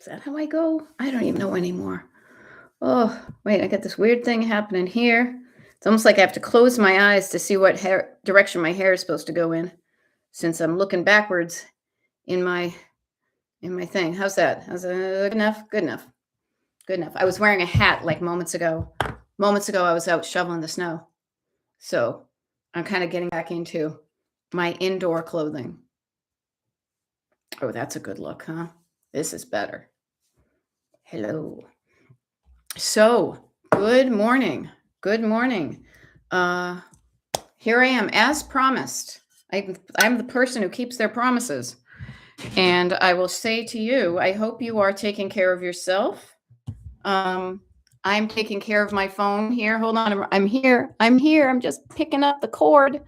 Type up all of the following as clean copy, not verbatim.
Is that how I go? I don't even know anymore. Oh, wait, I got this weird thing happening here. It's almost like I have to close my eyes to see what direction my hair is supposed to go in, since I'm looking backwards in my thing. How's that? How's that good enough? Good enough. Good enough. I was wearing a hat like moments ago. Moments ago, I was out shoveling the snow. So I'm kind of getting back into my indoor clothing. Oh, that's a good look, huh? This is better. Hello. So, good morning. Good morning. Uh, Here I am, as promised. I'm the person who keeps their promises. And I will say to you, I hope you are taking care of yourself. Um, I'm taking care of my phone here. Hold on. I'm here. I'm here. I'm just picking up the cord,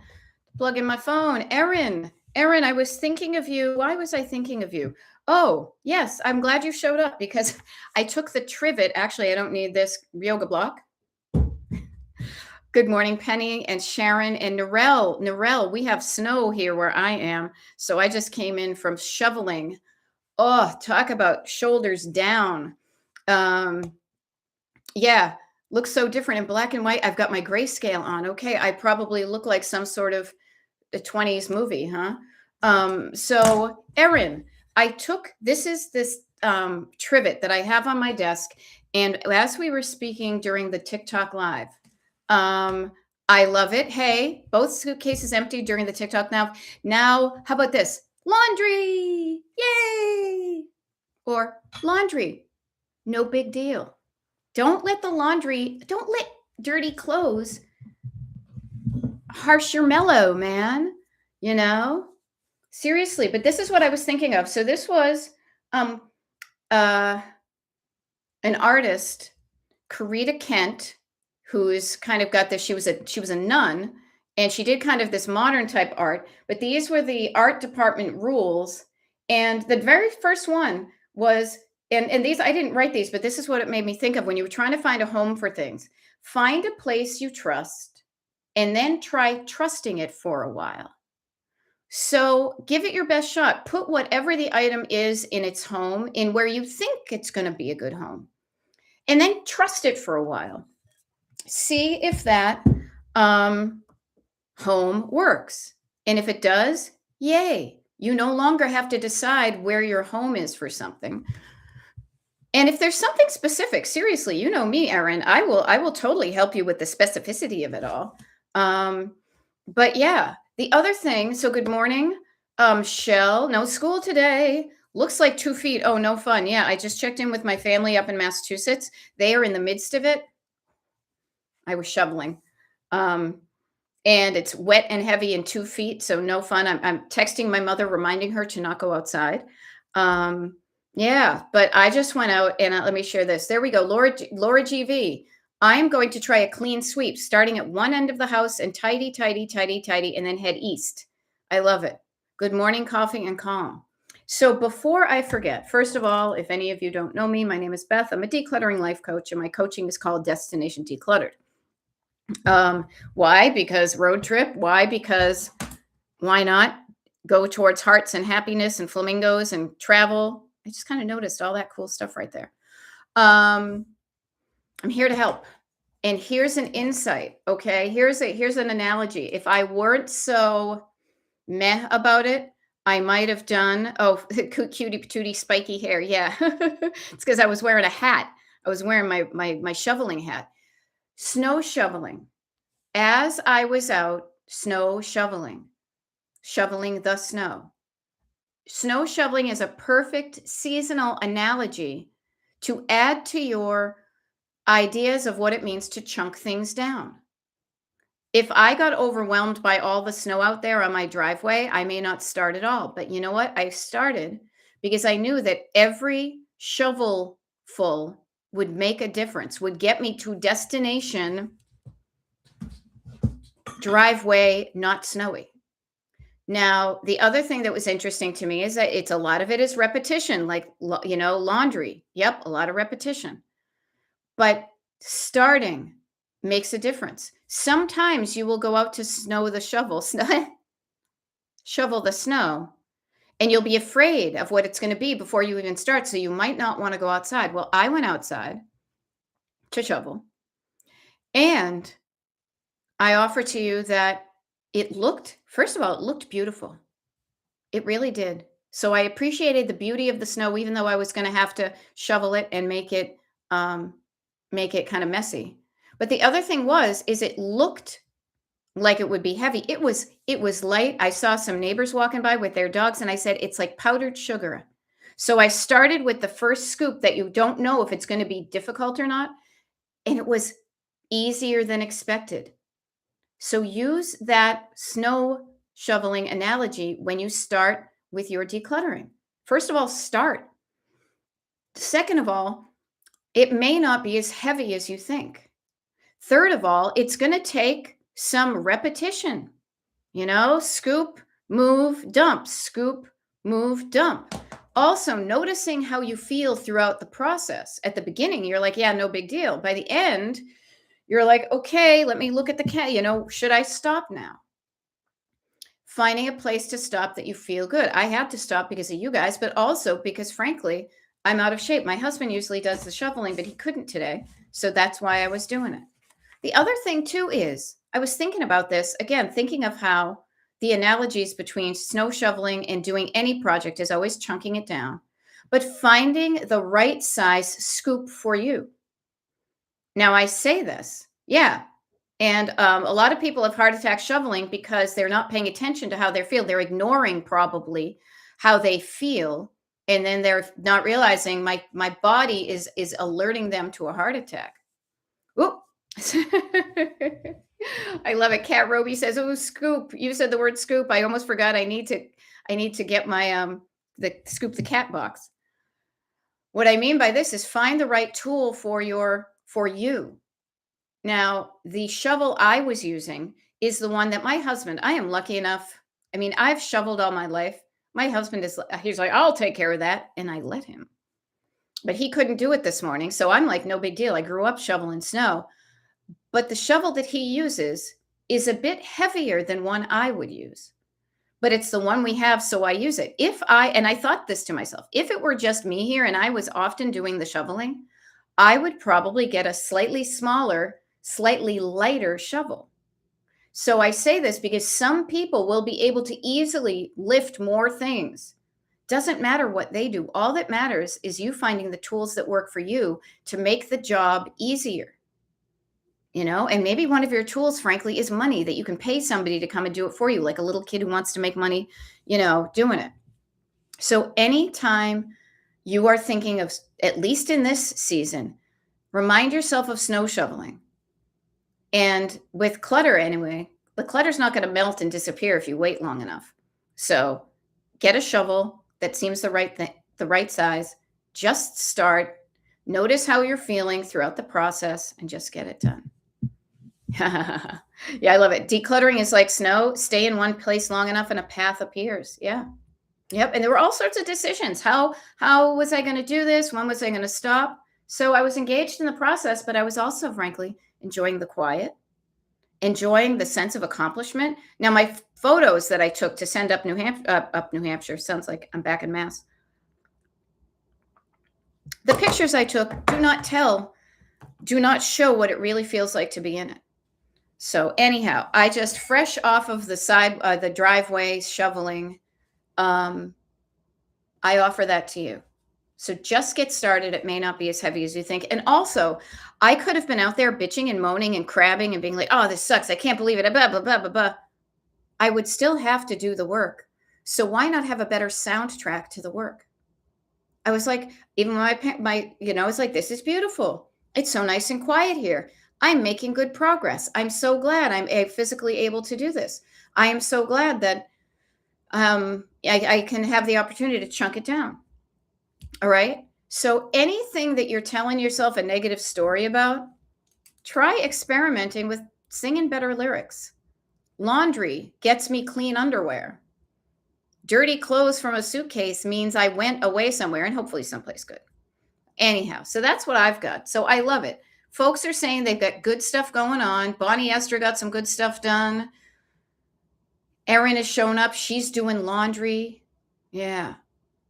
plugging my phone. Erin, I was thinking of you. Why was I thinking of you? Oh, yes. I'm glad you showed up because I took the trivet. Actually, I don't need this yoga block. Good morning, Penny and Sharon and Narelle. Narelle, we have snow here where I am. So I just came in from shoveling. Oh, talk about shoulders down. Yeah, looks so different in black and white. I've got my grayscale on. Okay, I probably look like some sort of a 20s movie, huh? So Erin, this is this trivet that I have on my desk. And as we were speaking during the TikTok live, I love it. Hey, both suitcases empty during the TikTok Now, how about this? Laundry! Yay! Or laundry. No big deal. Don't let dirty clothes harsh your mellow, man. You know? Seriously, but this is what I was thinking of. So this was an artist, Karita Kent, who's kind of got this. She was a nun, and she did kind of this modern type art. But these were the art department rules, and the very first one was, and these I didn't write these, but this is what it made me think of when you were trying to find a home for things. Find a place you trust, and then try trusting it for a while. So give it your best shot. Put whatever the item is in its home in where you think it's going to be a good home, and then trust it for a while. See if that home works. And if it does, yay. You no longer have to decide where your home is for something. And if there's something specific, seriously, you know me, Erin, I will totally help you with the specificity of it all. But yeah, the other thing, so good morning, Shell, no school today. Looks like 2 feet. Oh, no fun. Yeah, I just checked in with my family up in Massachusetts. They are in the midst of it. I was shoveling. And it's wet and heavy and 2 feet, so no fun. I'm texting my mother, reminding her to not go outside. Yeah, but I just went out and let me share this. There we go. Laura GV. I'm going to try a clean sweep, starting at one end of the house and tidy, and then head east. I love it. Good morning, coffee and calm. So before I forget, first of all, if any of you don't know me, my name is Beth. I'm a decluttering life coach, and my coaching is called Destination Decluttered. Why? Because road trip. Why? Because why not go towards hearts and happiness and flamingos and travel? I just kind of noticed all that cool stuff right there. I'm here to help. And here's an insight. Okay. Here's an analogy. If I weren't so meh about it, I might have done, cutie patootie spiky hair. Yeah. It's because I was wearing a hat. I was wearing my shoveling hat. Snow shoveling. As I was out snow shoveling the snow. Snow shoveling is a perfect seasonal analogy to add to your ideas of what it means to chunk things down. If I got overwhelmed by all the snow out there on my driveway, I may not start at all. But you know what? I started because I knew that every shovelful would make a difference, would get me to destination driveway, not snowy. Now, the other thing that was interesting to me is that a lot of it is repetition, like, laundry. Yep, a lot of repetition. But starting makes a difference. Sometimes you will go out to shovel the snow, and you'll be afraid of what it's going to be before you even start. So you might not want to go outside. Well, I went outside to shovel, and I offer to you that first of all, it looked beautiful. It really did. So I appreciated the beauty of the snow, even though I was going to have to shovel it and um, make it kind of messy. But the other thing is it looked like it would be heavy. It was light. I saw some neighbors walking by with their dogs, and I said, it's like powdered sugar. So I started with the first scoop that you don't know if it's going to be difficult or not. And it was easier than expected. So use that snow shoveling analogy when you start with your decluttering. First of all, start. Second of all, it may not be as heavy as you think. Third of all, it's going to take some repetition. Scoop, move, dump, scoop, move, dump. Also, noticing how you feel throughout the process. At the beginning, you're like, yeah, no big deal. By the end, you're like, okay, let me look at the cat. Should I stop now? Finding a place to stop that you feel good. I had to stop because of you guys, but also because, frankly, I'm out of shape. My husband usually does the shoveling, but he couldn't today. So that's why I was doing it. The other thing, too, is I was thinking about this, again, thinking of how the analogies between snow shoveling and doing any project is always chunking it down, but finding the right size scoop for you. Now, I say this, yeah, and a lot of people have heart attacks shoveling because they're not paying attention to how they feel. They're ignoring probably how they feel, and then they're not realizing my body is alerting them to a heart attack. Oop. I love it. Cat Roby says, "Oh, scoop." You said the word scoop. I almost forgot. I need to get my the scoop the cat box. What I mean by this is find the right tool for you. Now, the shovel I was using is the one that my husband, I am lucky enough. I mean, I've shoveled all my life. My husband he's like, I'll take care of that. And I let him. But he couldn't do it this morning. So I'm like, no big deal. I grew up shoveling snow. But the shovel that he uses is a bit heavier than one I would use. But it's the one we have, so I use it. And I thought this to myself, if it were just me here and I was often doing the shoveling, I would probably get a slightly smaller, slightly lighter shovel. So I say this because some people will be able to easily lift more things. Doesn't matter what they do. All that matters is you finding the tools that work for you to make the job easier. And maybe one of your tools, frankly, is money, that you can pay somebody to come and do it for you, like a little kid who wants to make money, doing it. So anytime you are thinking of, at least in this season, remind yourself of snow shoveling. And with clutter anyway, the clutter's not going to melt and disappear if you wait long enough. So get a shovel that seems the right size. Just start. Notice how you're feeling throughout the process and just get it done. Yeah, I love it. Decluttering is like snow. Stay in one place long enough and a path appears. Yeah. Yep. And there were all sorts of decisions. How was I going to do this? When was I going to stop? So I was engaged in the process, but I was also, frankly, enjoying the quiet, enjoying the sense of accomplishment. Now, my photos that I took to send up New Hampshire, sounds like I'm back in Mass. The pictures I took do not show what it really feels like to be in it. So anyhow, I just fresh off of the driveway shoveling. I offer that to you. So just get started. It may not be as heavy as you think. And also, I could have been out there bitching and moaning and crabbing and being like, oh, this sucks. I can't believe it. Blah, blah, blah, blah, blah. I would still have to do the work. So why not have a better soundtrack to the work? I was like, even I was like, this is beautiful. It's so nice and quiet here. I'm making good progress. I'm so glad I'm physically able to do this. I am so glad that I can have the opportunity to chunk it down. All right. So anything that you're telling yourself a negative story about, try experimenting with singing better lyrics. Laundry gets me clean underwear. Dirty clothes from a suitcase means I went away somewhere, and hopefully someplace good. Anyhow, so that's what I've got. So I love it. Folks are saying they've got good stuff going on. Bonnie Esther got some good stuff done. Erin has shown up. She's doing laundry. Yeah.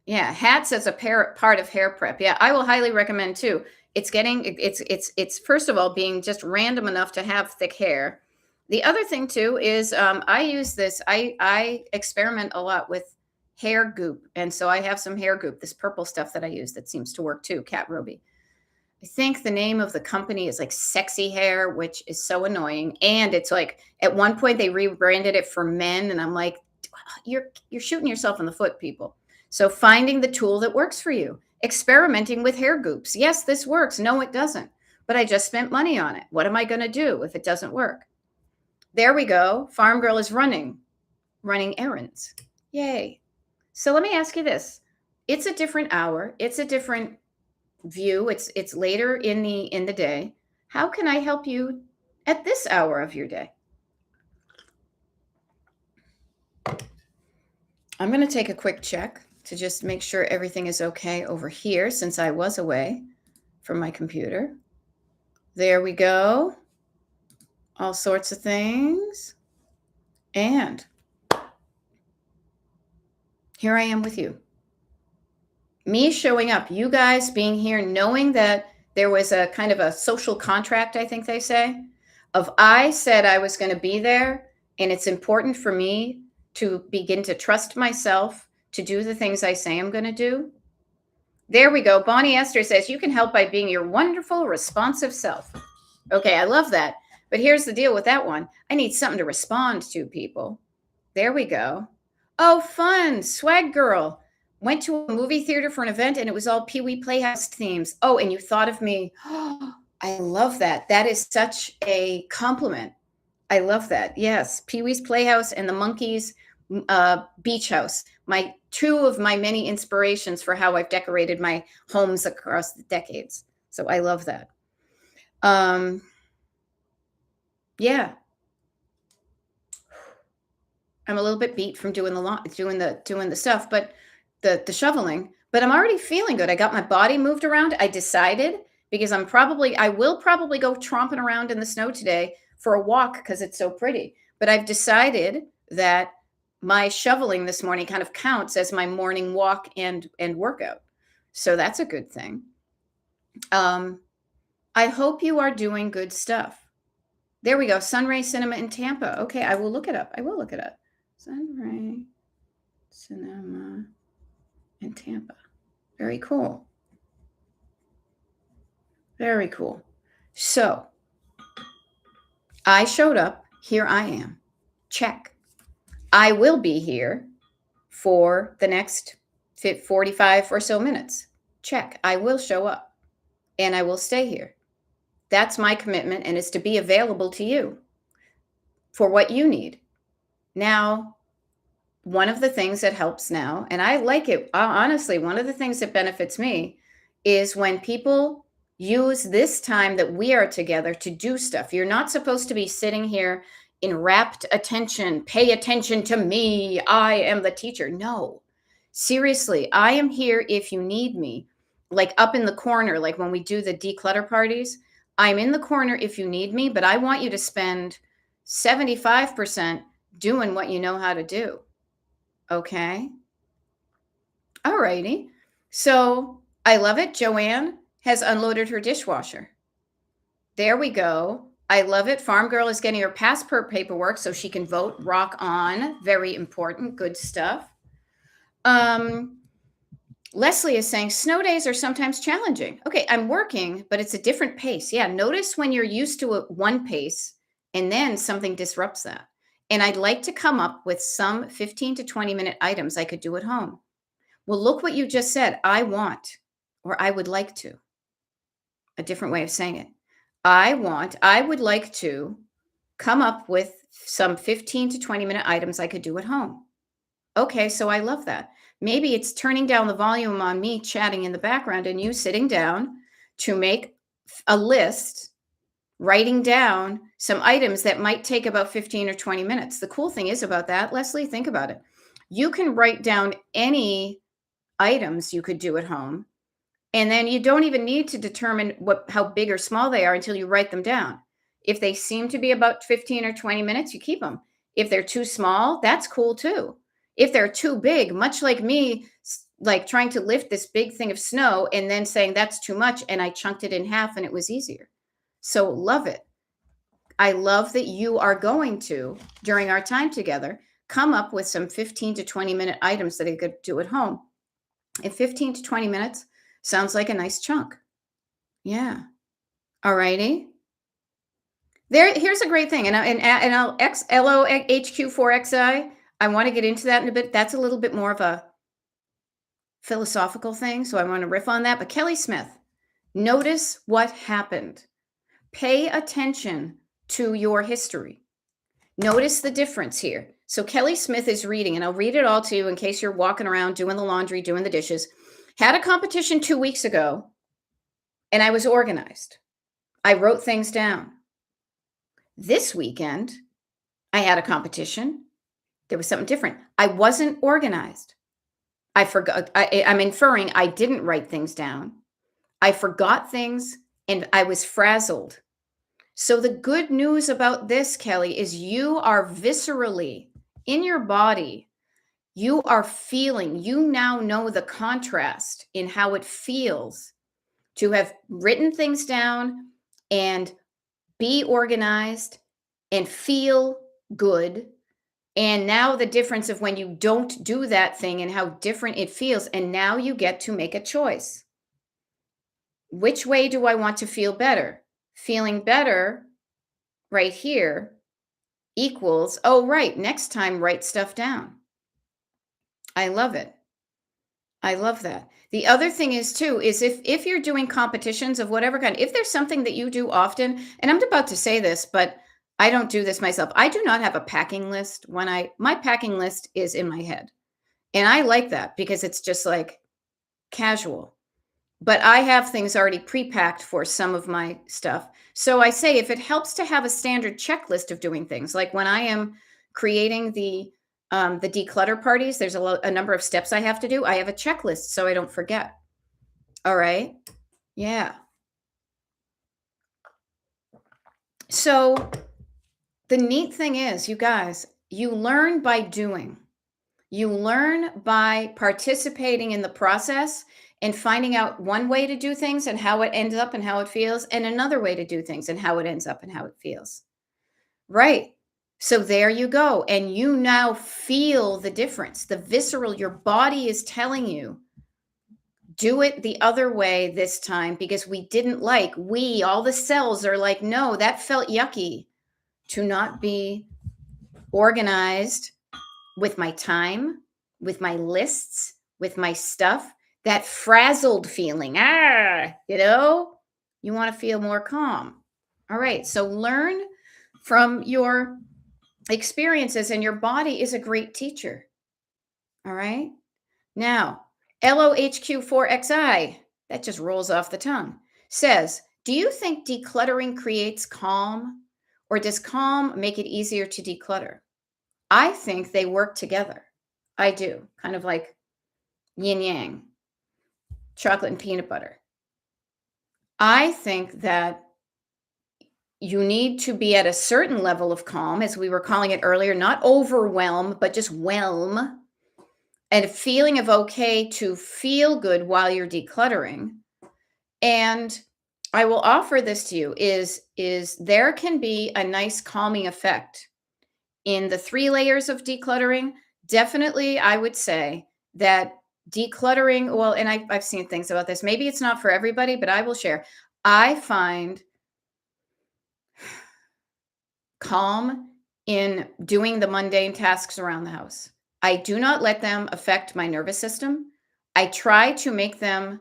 Yeah, hats as a part of hair prep. Yeah, I will highly recommend too. It's first of all being just random enough to have thick hair. The other thing too is I use this. I experiment a lot with hair goop, and so I have some hair goop. This purple stuff that I use that seems to work too. Cat Ruby. I think the name of the company is like Sexy Hair, which is so annoying. And it's like at one point they rebranded it for men, and I'm like, you're shooting yourself in the foot, people. So finding the tool that works for you, experimenting with hair goops. Yes, this works. No, it doesn't. But I just spent money on it. What am I going to do if it doesn't work? There we go. Farm Girl is running errands. Yay. So let me ask you this. It's a different hour. It's a different view. It's later in the day. How can I help you at this hour of your day? I'm going to take a quick check to just make sure everything is okay over here since I was away from my computer. There we go. All sorts of things. And here I am with you. Me showing up, you guys being here, knowing that there was a kind of a social contract, I think they say, of I said I was going to be there, and it's important for me to begin to trust myself to do the things I say I'm going to do. There we go. Bonnie Esther says, you can help by being your wonderful, responsive self. Okay, I love that. But here's the deal with that one. I need something to respond to, people. There we go. Oh, fun. Swag girl. Went to a movie theater for an event and it was all Pee Wee Playhouse themes. Oh, and you thought of me. Oh, I love that. That is such a compliment. I love that. Yes, Pee Wee's Playhouse and the Monkeys Beach House. Two of my many inspirations for how I've decorated my homes across the decades. So I love that. Yeah. I'm a little bit beat from doing the stuff, but the shoveling, but I'm already feeling good. I got my body moved around. I decided because I will probably go tromping around in the snow today for a walk because it's so pretty. But I've decided that my shoveling this morning kind of counts as my morning walk and workout. So that's a good thing. I hope you are doing good stuff. There we go. Sunray Cinema in Tampa. Okay, I will look it up. Sunray Cinema in Tampa. Very cool. Very cool. So I showed up. Here I am. Check. I will be here for the next 45 or so minutes. Check. I will show up and I will stay here. That's my commitment, and it's to be available to you for what you need. Now, one of the things that helps now, and I like it, honestly, one of the things that benefits me is when people use this time that we are together to do stuff. You're not supposed to be sitting here in rapt attention. Pay attention to me. I am the teacher. No, seriously, I am here if you need me. Like up in the corner, like when we do the declutter parties, I'm in the corner if you need me, but I want you to spend 75% doing what you know how to do. Okay. All righty. So I love it. Joanne has unloaded her dishwasher. There we go. I love it. Farm Girl is getting her passport paperwork so she can vote. Rock on. Very important. Good stuff. Leslie is saying snow days are sometimes challenging. Okay, I'm working, but it's a different pace. Yeah, notice when you're used to one pace and then something disrupts that. And I'd like to come up with some 15 to 20-minute items I could do at home. Well, look what you just said. I want, or I would like to. A different way of saying it. I would like to come up with some 15 to 20-minute items I could do at home. Okay, so I love that. Maybe it's turning down the volume on me chatting in the background and you sitting down to make a list, writing down some items that might take about 15 or 20 minutes. The cool thing is about that, Leslie, think about it. You can write down any items you could do at home, and then you don't even need to determine how big or small they are until you write them down. If they seem to be about 15 or 20 minutes, you keep them. If they're too small, that's cool too. If they're too big, much like me, like trying to lift this big thing of snow and then saying that's too much, and I chunked it in half and it was easier. So love it. I love that you are going to, during our time together, come up with some 15 to 20-minute items that I could do at home. And 15 to 20 minutes sounds like a nice chunk. Yeah. All righty. Here's a great thing, and I'll LOHQ4XI. I want to get into that in a bit. That's a little bit more of a philosophical thing, so I want to riff on that. But Kelly Smith, notice what happened. Pay attention to your history. Notice the difference here. So Kelly Smith is reading, and I'll read it all to you in case you're walking around doing the laundry, doing the dishes. Had a competition 2 weeks ago, and I was organized. I wrote things down. This weekend, I had a competition. There was something different. I wasn't organized. I forgot. I'm inferring I didn't write things down. I forgot things and I was frazzled. So the good news about this, Kelly, is you are viscerally in your body. You are feeling, you now know the contrast in how it feels to have written things down and be organized and feel good. And now the difference of when you don't do that thing and how different it feels. And now you get to make a choice. Which way do I want to feel better? Feeling better right here equals, oh, right, next time, write stuff down. I love it. I love that. The other thing is too, is if you're doing competitions of whatever kind, if there's something that you do often, and I'm about to say this, but I don't do this myself. I do not have a packing list my packing list is in my head. And I like that because it's just like casual. But I have things already pre-packed for some of my stuff. So I say if it helps to have a standard checklist of doing things, like when I am creating the declutter parties, there's a number of steps I have to do. I have a checklist so I don't forget. All right. Yeah. So the neat thing is, you guys, you learn by doing. You learn by participating in the process and finding out one way to do things and how it ends up and how it feels, and another way to do things and how it ends up and how it feels. Right. So there you go. And you now feel the difference. The visceral, your body is telling you, do it the other way this time because we didn't like, all the cells are like, no, that felt yucky to not be organized with my time, with my lists, with my stuff, that frazzled feeling. You want to feel more calm. All right. So learn from your experiences, and your body is a great teacher. All right. Now, LOHQ4XI, that just rolls off the tongue, says, do you think decluttering creates calm, or does calm make it easier to declutter? I think they work together. I do. Kind of like yin yang, chocolate and peanut butter. I think that you need to be at a certain level of calm, as we were calling it earlier, not overwhelm, but just whelm, and a feeling of okay to feel good while you're decluttering. And I will offer this to you is there can be a nice calming effect in the 3 layers of decluttering. Definitely, I would say that decluttering, well, and I've seen things about this. Maybe it's not for everybody, but I will share. I find calm in doing the mundane tasks around the house. I do not let them affect my nervous system. I try to make them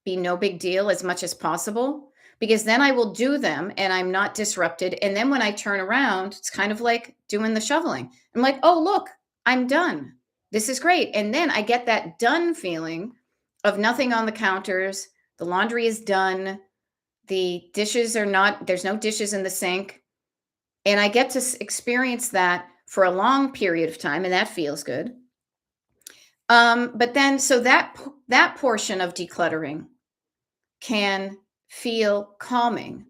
be no big deal as much as possible, because then I will do them and I'm not disrupted. And then when I turn around, it's kind of like doing the shoveling. I'm like, oh, look, I'm done. This is great. And then I get that done feeling of nothing on the counters. The laundry is done. The dishes are not, there's no dishes in the sink. And I get to experience that for a long period of time, and that feels good. But then, so that portion of decluttering can feel calming.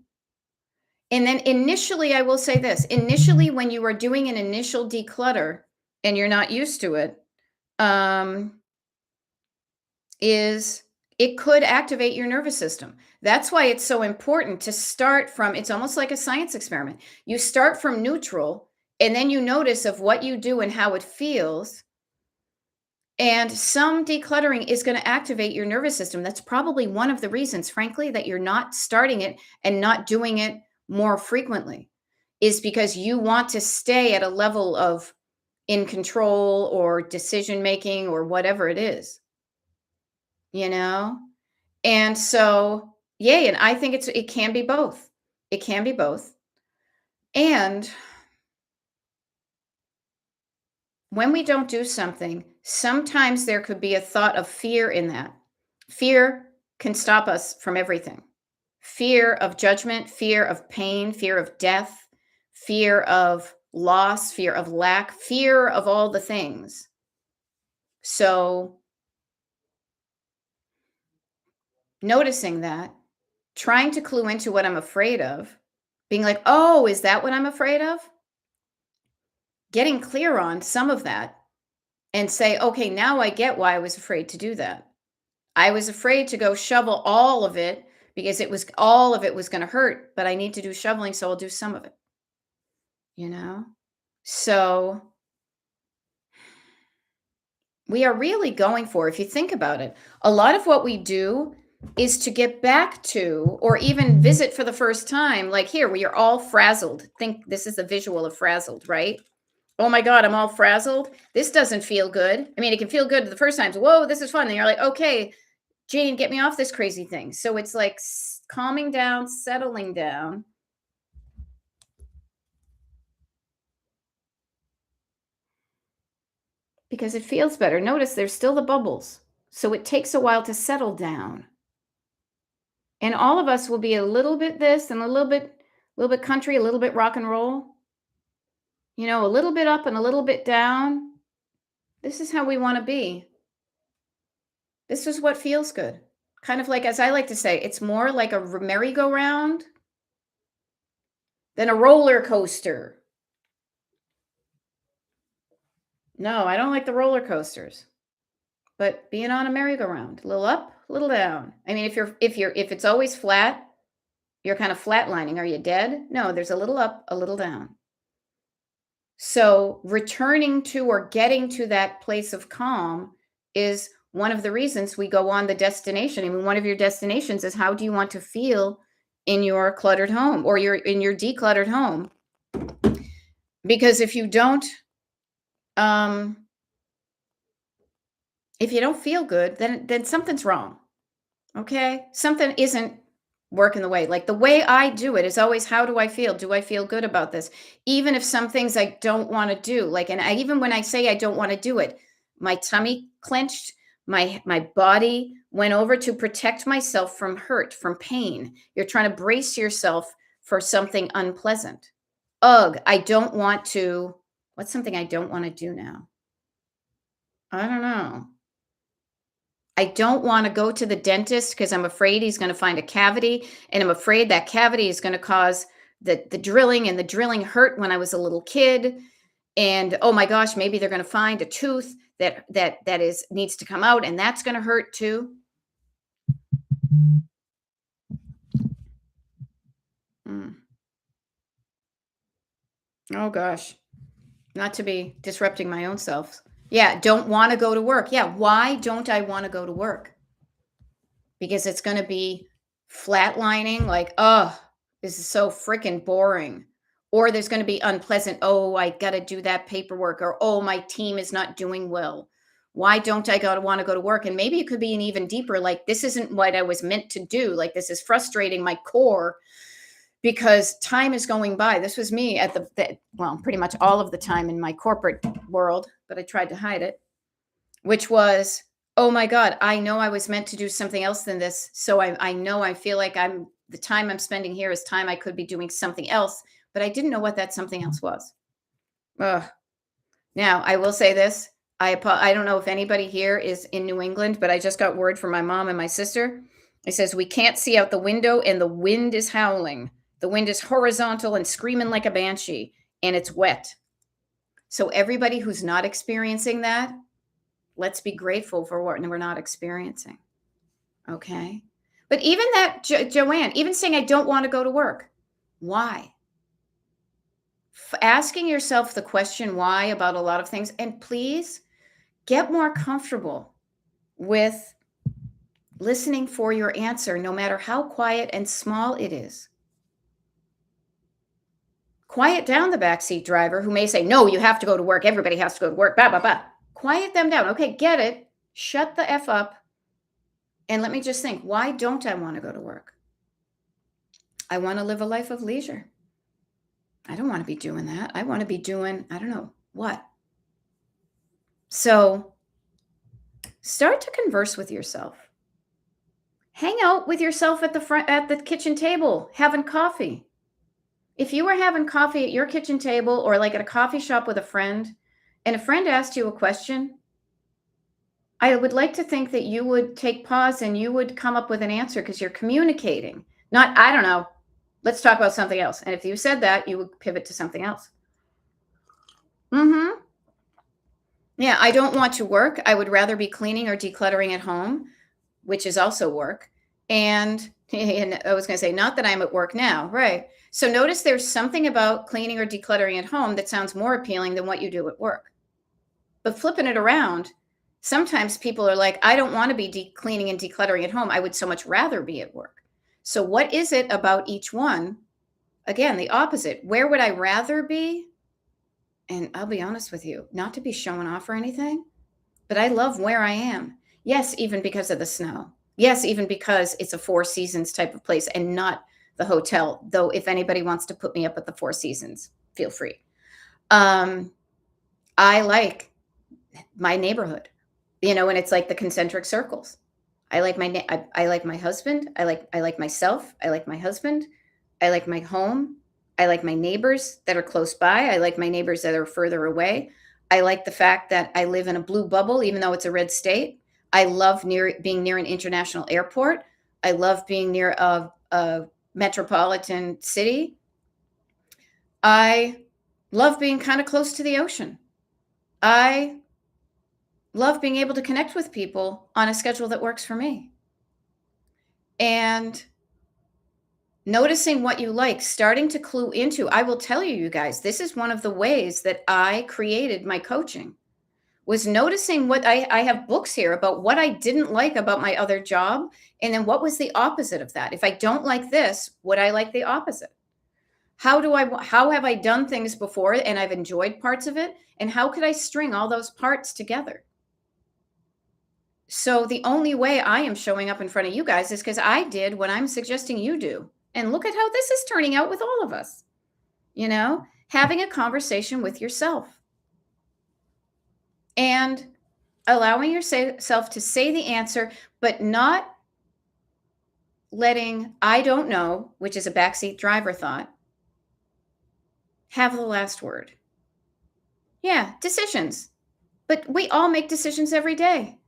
And then initially, I will say this, initially, when you are doing an initial declutter and you're not used to it, um, is it could activate your nervous system. That's why it's so important to start from, it's almost like a science experiment. You start from neutral and then you notice of what you do and how it feels. And some decluttering is going to activate your nervous system. That's probably one of the reasons, frankly, that you're not starting it and not doing it more frequently, is because you want to stay at a level of in control or decision making or whatever it is, you know? And so, yay, and I think it can be both. It can be both. And when we don't do something, sometimes there could be a thought of fear in that. Fear can stop us from everything. Fear of judgment, fear of pain, fear of death, fear of loss, fear of lack, fear of all the things. So, noticing that, trying to clue into what I'm afraid of, being like, oh, is that what I'm afraid of? Getting clear on some of that and say, okay, now I get why I was afraid to do that. I was afraid to go shovel all of it because all of it was going to hurt, but I need to do shoveling, so I'll do some of it, you know? So we are really going for, if you think about it, a lot of what we do is to get back to or even visit for the first time. Like here, we are all frazzled. Think this is a visual of frazzled, right? Oh my God, I'm all frazzled. This doesn't feel good. I mean, it can feel good the first time. So, whoa, this is fun. And you're like, okay, Jane, get me off this crazy thing. So it's like calming down, settling down. Because it feels better. Notice there's still the bubbles. So it takes a while to settle down. And all of us will be a little bit this and a little bit country, a little bit rock and roll. You know, a little bit up and a little bit down. This is how we want to be. This is what feels good. Kind of like, as I like to say, it's more like a merry-go-round than a roller coaster. No, I don't like the roller coasters. But being on a merry-go-round, a little up, a little down. I mean, if it's always flat, you're kind of flatlining. Are you dead? No, there's a little up, a little down. So returning to or getting to that place of calm is one of the reasons we go on the destination. I mean, one of your destinations is, how do you want to feel in your cluttered home or in your decluttered home? Because if you don't feel good, then something's wrong. Okay? Something isn't working the way. Like the way I do it is always, how do I feel? Do I feel good about this? Even if some things I don't want to do, like, even when I say I don't want to do it, my tummy clenched, my body went over to protect myself from hurt, from pain. You're trying to brace yourself for something unpleasant. Ugh, what's something I don't want to do now? I don't know. I don't want to go to the dentist because I'm afraid he's going to find a cavity, and I'm afraid that cavity is going to cause the drilling, and the drilling hurt when I was a little kid. And oh my gosh, maybe they're going to find a tooth that needs to come out, and that's going to hurt too. Mm. Oh gosh, not to be disrupting my own self. Yeah, don't want to go to work. Yeah, why don't I want to go to work? Because it's going to be flatlining, like, oh, this is so freaking boring. Or there's going to be unpleasant, oh, I got to do that paperwork, or oh, my team is not doing well. Why don't I want to go to work? And maybe it could be an even deeper, like, this isn't what I was meant to do. Like, this is frustrating my core because time is going by. This was me at pretty much all of the time in my corporate world, but I tried to hide it, which was, oh my God, I know I was meant to do something else than this. So I know, I feel like the time I'm spending here is time I could be doing something else, but I didn't know what that something else was. Ugh. Now, I will say this. I don't know if anybody here is in New England, but I just got word from my mom and my sister. It says, we can't see out the window and the wind is howling. The wind is horizontal and screaming like a banshee, and it's wet. So everybody who's not experiencing that, Let's be grateful for what we're not experiencing. Okay. But even that, Joanne, even saying, I don't want to go to work. Why? Asking yourself the question why about a lot of things. And please get more comfortable with listening for your answer, no matter how quiet and small it is. Quiet down the backseat driver who may say, no, you have to go to work. Everybody has to go to work. Blah, blah, blah. Quiet them down. Okay, get it. Shut the F up. And let me just think, why don't I want to go to work? I want to live a life of leisure. I don't want to be doing that. I want to be doing, I don't know what. So start to converse with yourself. Hang out with yourself at the kitchen table, having coffee. If you were having coffee at your kitchen table or like at a coffee shop with a friend, and a friend asked you a question, I would like to think that you would take pause and you would come up with an answer because you're communicating. Not, I don't know, let's talk about something else. And if you said that, you would pivot to something else. Yeah, I don't want to work. I would rather be cleaning or decluttering at home, which is also work. And I was going to say, not that I'm at work now, right? So notice there's something about cleaning or decluttering at home that sounds more appealing than what you do at work. But flipping it around, sometimes people are like, I don't want to be cleaning and decluttering at home. I would so much rather be at work. So what is it about each one? Again, the opposite. Where would I rather be? And I'll be honest with you, not to be showing off or anything, but I love where I am. Yes, even because of the snow. Yes, even because it's a Four Seasons type of place and not the hotel. Though if anybody wants to put me up at the Four Seasons, feel free. I like my neighborhood, and it's like the concentric circles. I like I like my husband. I like myself. I like my husband. I like my home. I like my neighbors that are close by. I like my neighbors that are further away. I like the fact that I live in a blue bubble, even though it's a red state. I love being near an international airport. I love being near a metropolitan city. I love being kind of close to the ocean. I love being able to connect with people on a schedule that works for me. And noticing what you like, starting to clue into, I will tell you, you guys, this is one of the ways that I created my coaching, was noticing what I have books here about what I didn't like about my other job. And then what was the opposite of that? If I don't like this, would I like the opposite? How have I done things before and I've enjoyed parts of it? And how could I string all those parts together? So the only way I am showing up in front of you guys is because I did what I'm suggesting you do. And look at how this is turning out with all of us, having a conversation with yourself and allowing yourself to say the answer, but not letting I don't know, which is a backseat driver thought, have the last word. Yeah, decisions. But we all make decisions every day.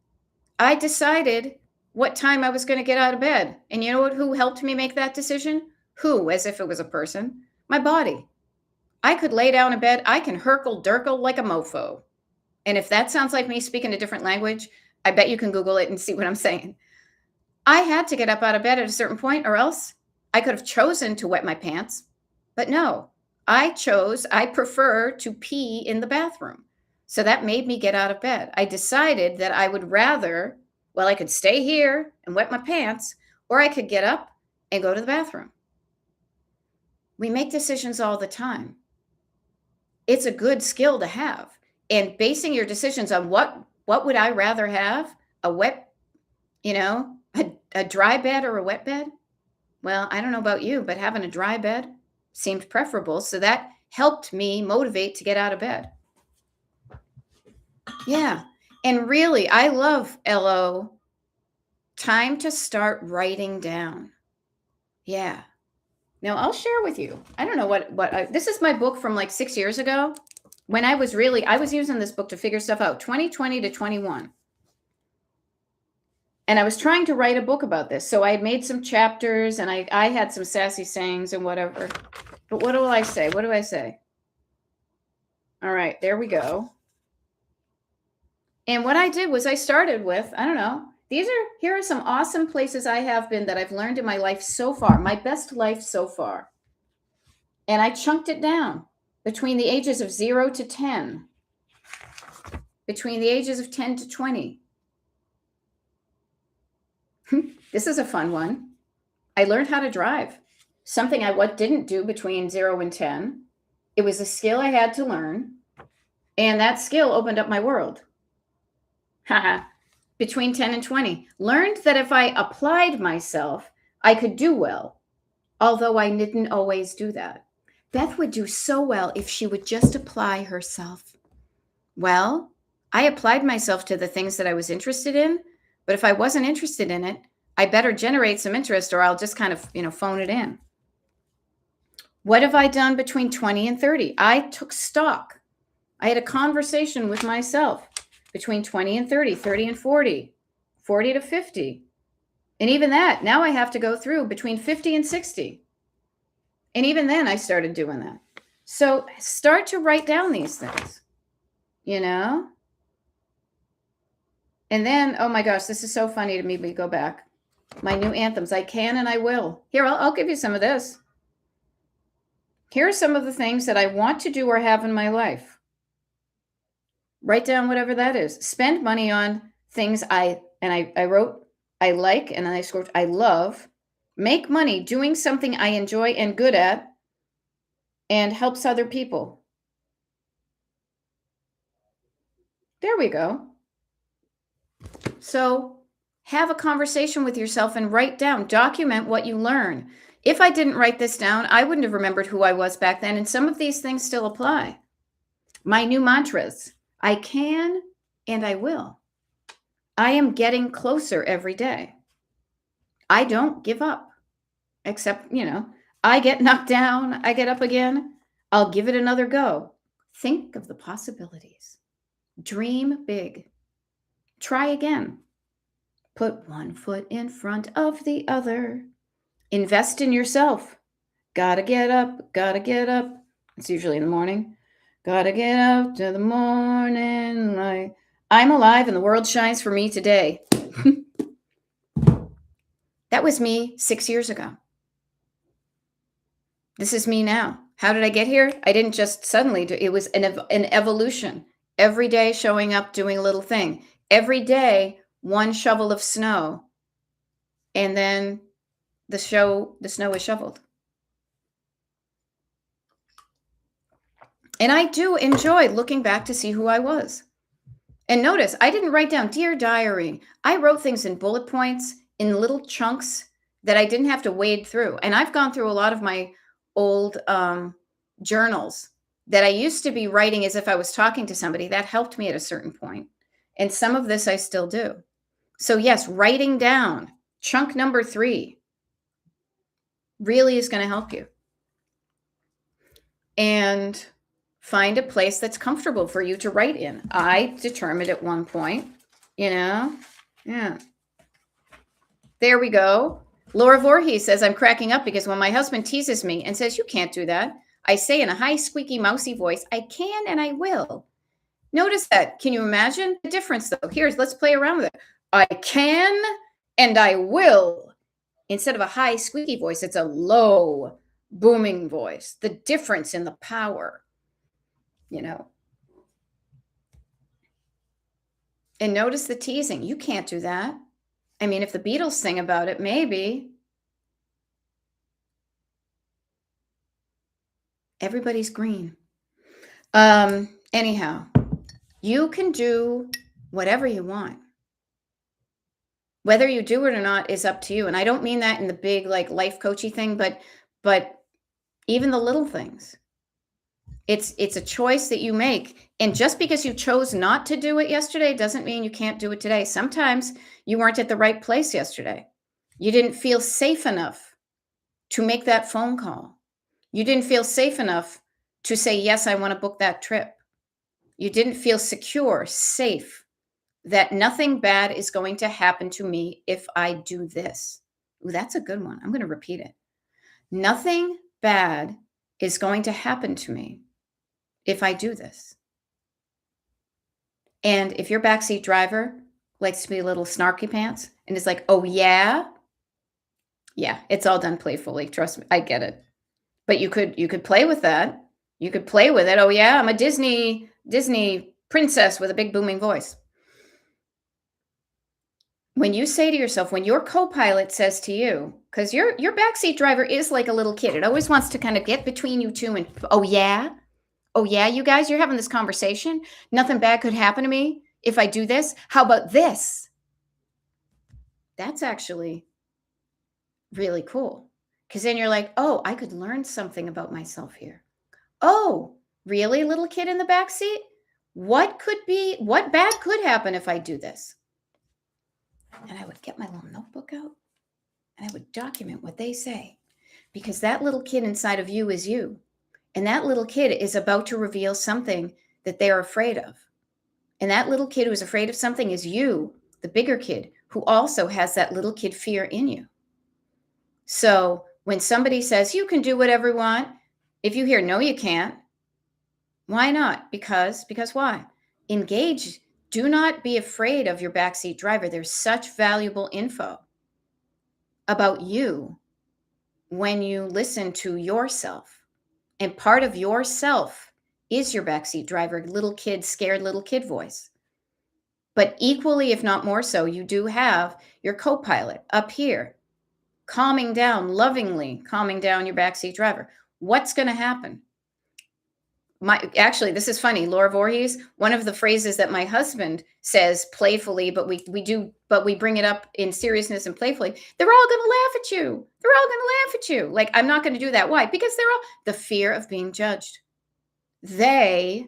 I decided what time I was going to get out of bed. And you know who helped me make that decision? Who, as if it was a person? My body. I could lay down in bed. I can herkle-durkle like a mofo. And if that sounds like me speaking a different language, I bet you can Google it and see what I'm saying. I had to get up out of bed at a certain point, or else I could have chosen to wet my pants. But no, I prefer to pee in the bathroom. So that made me get out of bed. I decided that I would rather, I could stay here and wet my pants, or I could get up and go to the bathroom. We make decisions all the time. It's a good skill to have. And basing your decisions on what would I rather have? A wet, a dry bed or a wet bed? Well, I don't know about you, but having a dry bed seemed preferable. So that helped me motivate to get out of bed. Yeah. And really, I love LO. Time to start writing down. Yeah. Now I'll share with you. I don't know this is my book from like 6 years ago when I was using this book to figure stuff out, 2020 to 21. And I was trying to write a book about this. So I made some chapters and I had some sassy sayings and whatever. But what do I say? What do I say? All right, there we go. And what I did was I started with, I don't know, here are some awesome places I have been that I've learned in my life so far, my best life so far. And I chunked it down between the ages of 0 to 10, between the ages of 10 to 20. This is a fun one. I learned how to drive, something I didn't do between 0 and 10. It was a skill I had to learn, and that skill opened up my world. Haha. Between 10 and 20. Learned that if I applied myself, I could do well, although I didn't always do that. Beth would do so well if she would just apply herself. Well, I applied myself to the things that I was interested in, but if I wasn't interested in it, I better generate some interest or I'll just kind of, phone it in. What have I done between 20 and 30? I took stock. I had a conversation with myself between 20 and 30, 30 and 40, 40 to 50. And even that, now I have to go through between 50 and 60. And even then I started doing that. So start to write down these things, And then, oh my gosh, this is so funny to me. We go back. My new anthems, I can and I will. Here, I'll give you some of this. Here are some of the things that I want to do or have in my life. Write down whatever that is. Spend money on things I wrote, I like, and then I scored, I love. Make money doing something I enjoy and good at and helps other people. There we go. So have a conversation with yourself and write down, document what you learn. If I didn't write this down, I wouldn't have remembered who I was back then. And some of these things still apply. My new mantras, I can and I will. I am getting closer every day. I don't give up, except, I get knocked down, I get up again. I'll give it another go. Think of the possibilities. Dream big. Try again. Put one foot in front of the other. Invest in yourself. Gotta get up, gotta get up. It's usually in the morning. Gotta get up to the morning light. I'm alive and the world shines for me today. That was me 6 years ago. This is me now. How did I get here? I didn't just suddenly do it. It was an evolution. Every day showing up, doing a little thing. Every day, one shovel of snow. And then the snow is shoveled. And I do enjoy looking back to see who I was. And notice, I didn't write down, Dear Diary. I wrote things in bullet points, in little chunks that I didn't have to wade through. And I've gone through a lot of my old journals that I used to be writing as if I was talking to somebody. That helped me at a certain point. And some of this I still do. So yes, writing down, chunk number 3, really is going to help you. And find a place that's comfortable for you to write in. I determined at one point, yeah. There we go. Laura Voorhees says, I'm cracking up because when my husband teases me and says, you can't do that, I say in a high, squeaky, mousy voice, I can and I will. Notice that. Can you imagine the difference, though? Let's play around with it. I can and I will. Instead of a high, squeaky voice, it's a low, booming voice. The difference in the power, And notice the teasing. You can't do that. I mean, if the Beatles sing about it, maybe. Everybody's green. Anyhow, you can do whatever you want. Whether you do it or not is up to you. And I don't mean that in the big, like, life coachy thing, but even the little things. It's a choice that you make. And just because you chose not to do it yesterday doesn't mean you can't do it today. Sometimes you weren't at the right place yesterday. You didn't feel safe enough to make that phone call. You didn't feel safe enough to say, yes, I want to book that trip. You didn't feel secure, safe, that nothing bad is going to happen to me if I do this. Ooh, that's a good one. I'm going to repeat it. Nothing bad is going to happen to me if I do this. And if your backseat driver likes to be a little snarky pants and is like, "Oh, yeah?" Yeah, it's all done playfully. Trust me, I get it. But you could play with that. You could play with it. "Oh, yeah, I'm a Disney princess with a big booming voice." When you say to yourself, when your co-pilot says to you, because your backseat driver is like a little kid. It always wants to kind of get between you two and, "Oh, yeah? Oh, yeah, you guys, you're having this conversation. Nothing bad could happen to me if I do this. How about this?" That's actually really cool. Because then you're like, "Oh, I could learn something about myself here. Oh, really, little kid in the back seat? What bad could happen if I do this?" And I would get my little notebook out and I would document what they say, because that little kid inside of you is you. And that little kid is about to reveal something that they are afraid of. And that little kid who's afraid of something is you, the bigger kid, who also has that little kid fear in you. So when somebody says, "You can do whatever you want," if you hear, "No, you can't," why not? Because why? Engage. Do not be afraid of your backseat driver. There's such valuable info about you when you listen to yourself. And part of yourself is your backseat driver, little kid, scared little kid voice. But equally, if not more so, you do have your co-pilot up here, calming down, lovingly calming down your backseat driver. What's going to happen? Actually, this is funny. Laura Voorhees, one of the phrases that my husband says playfully, but we bring it up in seriousness and playfully. "They're all going to laugh at you. They're all going to laugh at you." Like, I'm not going to do that. Why? Because they're all the fear of being judged. They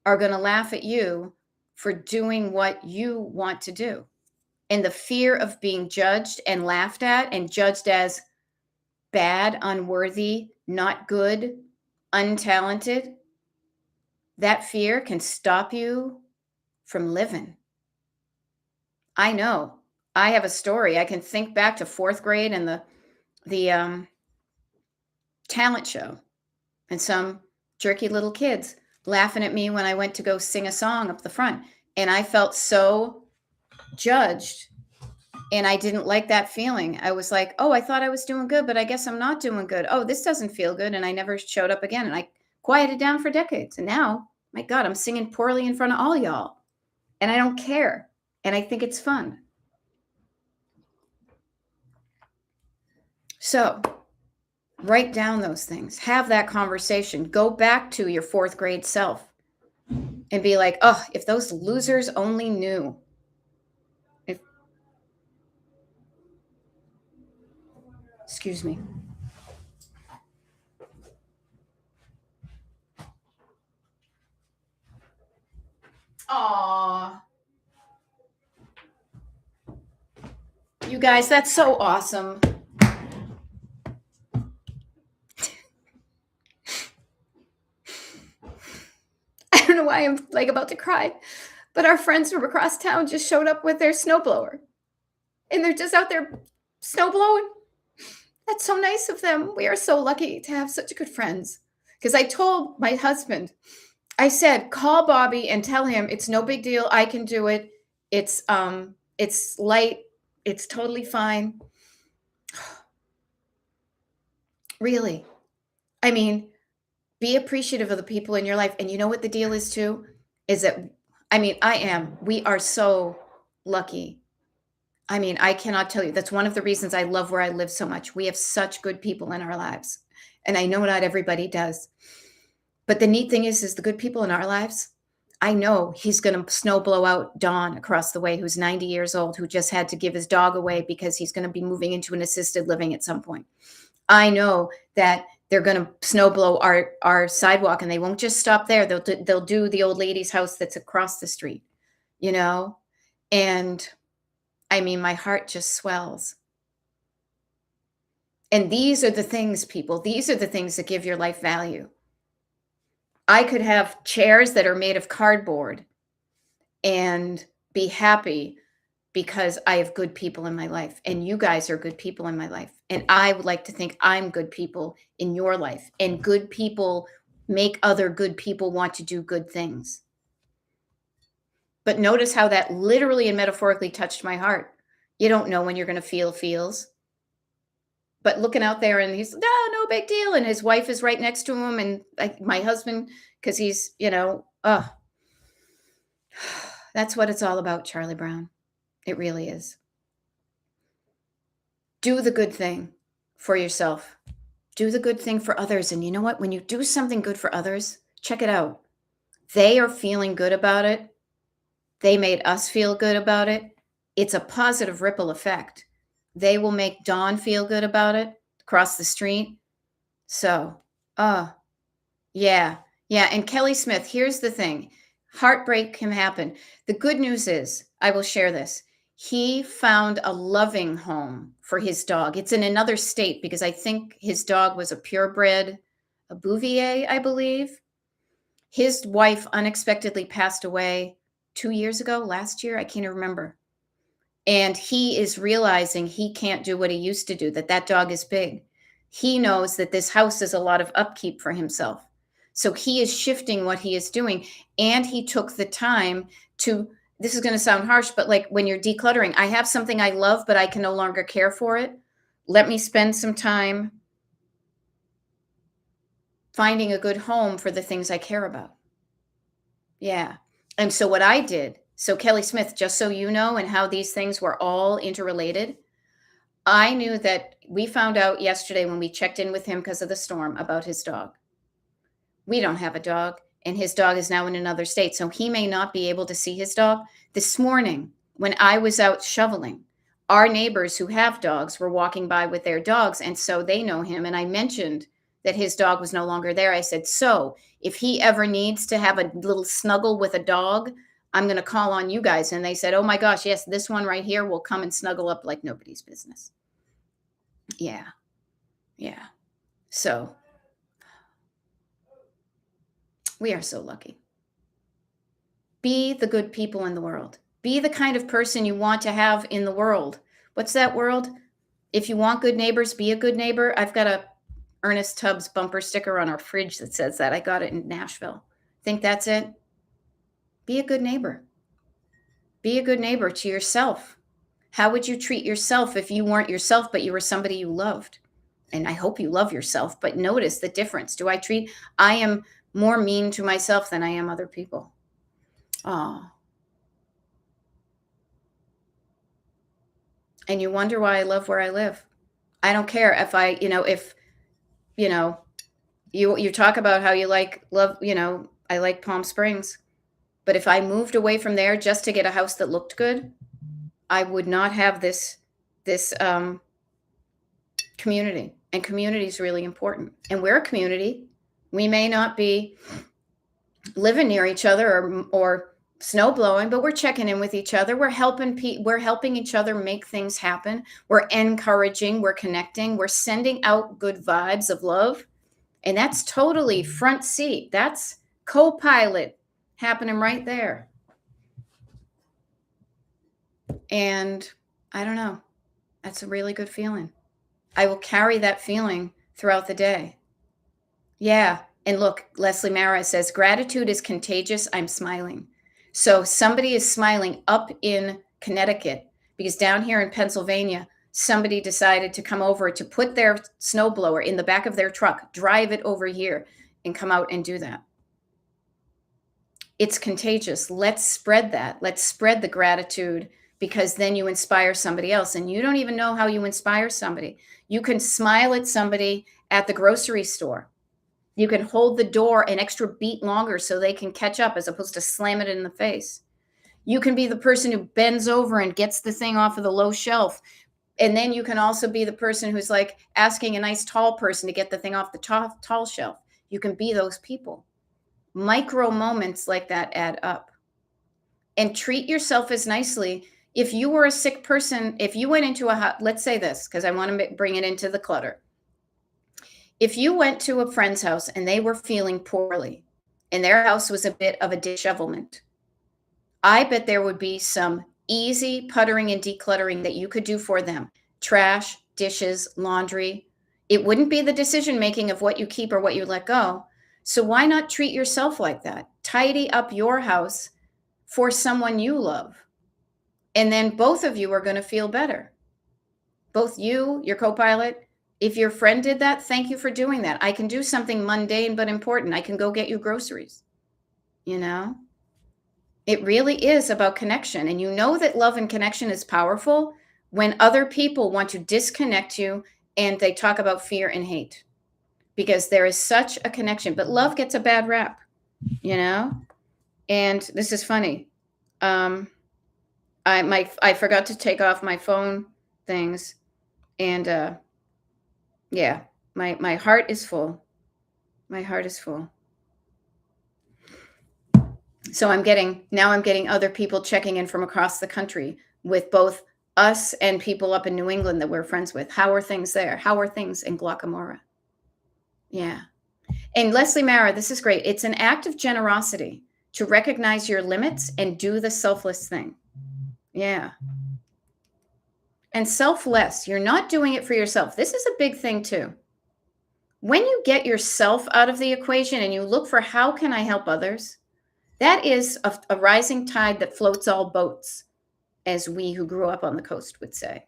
are going to laugh at you for doing what you want to do. And the fear of being judged and laughed at and judged as bad, unworthy, not good, untalented, that fear can stop you from living. I know. I have a story. I can think back to fourth grade and the talent show, and some jerky little kids laughing at me when I went to go sing a song up the front. And I felt so judged, and I didn't like that feeling. I was like, "Oh, I thought I was doing good, but I guess I'm not doing good. Oh, this doesn't feel good." And I never showed up again. And I quieted down for decades. And now, my God, I'm singing poorly in front of all y'all. And I don't care. And I think it's fun. So write down those things. Have that conversation. Go back to your fourth grade self and be like, "Oh, if those losers only knew." If, excuse me. Aw. You guys, that's so awesome. I don't know why I'm like about to cry, but our friends from across town just showed up with their snowblower and they're just out there snow blowing. That's so nice of them. We are so lucky to have such good friends. Because I told my husband, I said, "Call Bobby and tell him it's no big deal. I can do it. It's light. It's totally fine." Really. I mean, be appreciative of the people in your life. And you know what the deal is too? Is that, I mean, we are so lucky. I mean, I cannot tell you. That's one of the reasons I love where I live so much. We have such good people in our lives. And I know not everybody does. But the neat thing is the good people in our lives, I know he's going to snow blow out Don across the way, who's 90 years old, who just had to give his dog away because he's going to be moving into an assisted living at some point. I know that they're going to snow blow our sidewalk, and they won't just stop there. They'll do the old lady's house that's across the street, you know? And I mean, my heart just swells. And these are the things, people, these are the things that give your life value. I could have chairs that are made of cardboard and be happy because I have good people in my life, and you guys are good people in my life. And I would like to think I'm good people in your life, and good people make other good people want to do good things. But notice how that literally and metaphorically touched my heart. You don't know when you're gonna feel feels, but looking out there and he's, no big deal," and his wife is right next to him, and, like, my husband, because he's, that's what it's all about, Charlie Brown. It really is. Do the good thing for yourself. Do the good thing for others, and you know what? When you do something good for others, check it out. They are feeling good about it. They made us feel good about it. It's a positive ripple effect. They will make Dawn feel good about it across the street. So, uh, yeah, yeah. And Kelly Smith, here's the thing, heartbreak can happen. The good news is, I will share this. He found a loving home for his dog. It's in another state because I think his dog was a purebred, a Bouvier, I believe. His wife unexpectedly passed away 2 years ago, last year, I can't remember. And he is realizing he can't do what he used to do, that dog is big. He knows that this house is a lot of upkeep for himself. So he is shifting what he is doing. And he took the time to, this is going to sound harsh, but like when you're decluttering, I have something I love, but I can no longer care for it. Let me spend some time finding a good home for the things I care about. Yeah. And so what I did, so Kelly Smith, just so you know, and how these things were all interrelated, I knew that we found out yesterday when we checked in with him because of the storm about his dog. We don't have a dog, and his dog is now in another state, so he may not be able to see his dog. This morning, when I was out shoveling, our neighbors who have dogs were walking by with their dogs, and so they know him. And I mentioned that his dog was no longer there. I said, so if he ever needs to have a little snuggle with a dog, I'm going to call on you guys. And they said, oh my gosh, yes, this one right here will come and snuggle up like nobody's business. Yeah. Yeah. So we are so lucky. Be the good people in the world. Be the kind of person you want to have in the world. What's that world? If you want good neighbors, be a good neighbor. I've got a Ernest Tubbs bumper sticker on our fridge that says that. I got it in Nashville. Think that's it? Be a good neighbor. Be a good neighbor to yourself. How would you treat yourself if you weren't yourself, but you were somebody you loved? And I hope you love yourself, but notice the difference. I am more mean to myself than I am other people. Oh. And you wonder why I love where I live. I don't care if you talk about how you I like Palm Springs, but if I moved away from there just to get a house that looked good, I would not have this community. And community is really important. And we're a community. We may not be living near each other or snow blowing, but we're checking in with each other. We're helping each other make things happen. We're encouraging, we're connecting, we're sending out good vibes of love. And that's totally front seat. That's co-pilot happening right there. And I don't know. That's a really good feeling. I will carry that feeling throughout the day. Yeah. And look, Leslie Mara says, gratitude is contagious. I'm smiling. So somebody is smiling up in Connecticut because down here in Pennsylvania, somebody decided to come over to put their snowblower in the back of their truck, drive it over here, and come out and do that. It's contagious. Let's spread that. Let's spread the gratitude, because then you inspire somebody else. And you don't even know how you inspire somebody. You can smile at somebody at the grocery store. You can hold the door an extra beat longer so they can catch up as opposed to slam it in the face. You can be the person who bends over and gets the thing off of the low shelf. And then you can also be the person who's like asking a nice tall person to get the thing off the tall shelf. You can be those people. Micro moments like that add up. And treat yourself as nicely. If you were a sick person, if you went into let's say this, because I want to bring it into the clutter. If you went to a friend's house and they were feeling poorly and their house was a bit of a dishevelment, I bet there would be some easy puttering and decluttering that you could do for them. Trash, dishes, laundry. It wouldn't be the decision making of what you keep or what you let go. So why not treat yourself like that? Tidy up your house for someone you love. And then both of you are going to feel better. Both you, your co-pilot, if your friend did that, thank you for doing that. I can do something mundane but important. I can go get you groceries. You know, it really is about connection. And you know that love and connection is powerful when other people want to disconnect you and they talk about fear and hate, because there is such a connection. But love gets a bad rap, you know? And this is funny. I forgot to take off my phone things, and yeah, my heart is full. My heart is full. So I'm getting other people checking in from across the country with both us and people up in New England that we're friends with. How are things there? How are things in Guacamora? Yeah. And Leslie Mara, this is great. It's an act of generosity to recognize your limits and do the selfless thing. Yeah. And selfless. You're not doing it for yourself. This is a big thing too. When you get yourself out of the equation and you look for how can I help others, that is a rising tide that floats all boats, as we who grew up on the coast would say.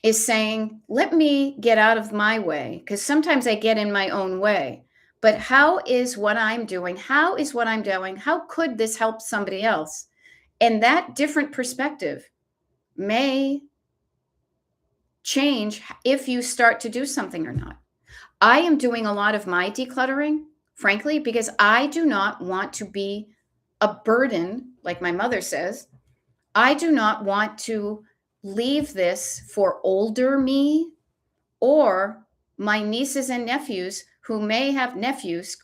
Is saying, let me get out of my way, because sometimes I get in my own way. But how is what I'm doing? How could this help somebody else? And that different perspective may change if you start to do something or not. I am doing a lot of my decluttering, frankly, because I do not want to be a burden, like my mother says. I do not want to leave this for older me or my nieces and nephews who may have nephews.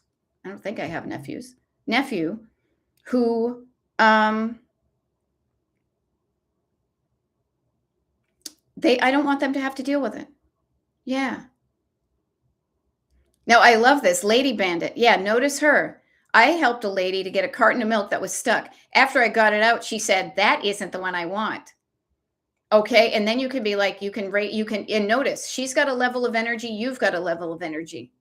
I don't think I have nephew who I don't want them to have to deal with it. Yeah. Now, I love this Lady Bandit. Yeah, notice her. I helped a lady to get a carton of milk that was stuck. After I got it out, she said, that isn't the one I want. Okay. And then you can be like, and notice she's got a level of energy. You've got a level of energy.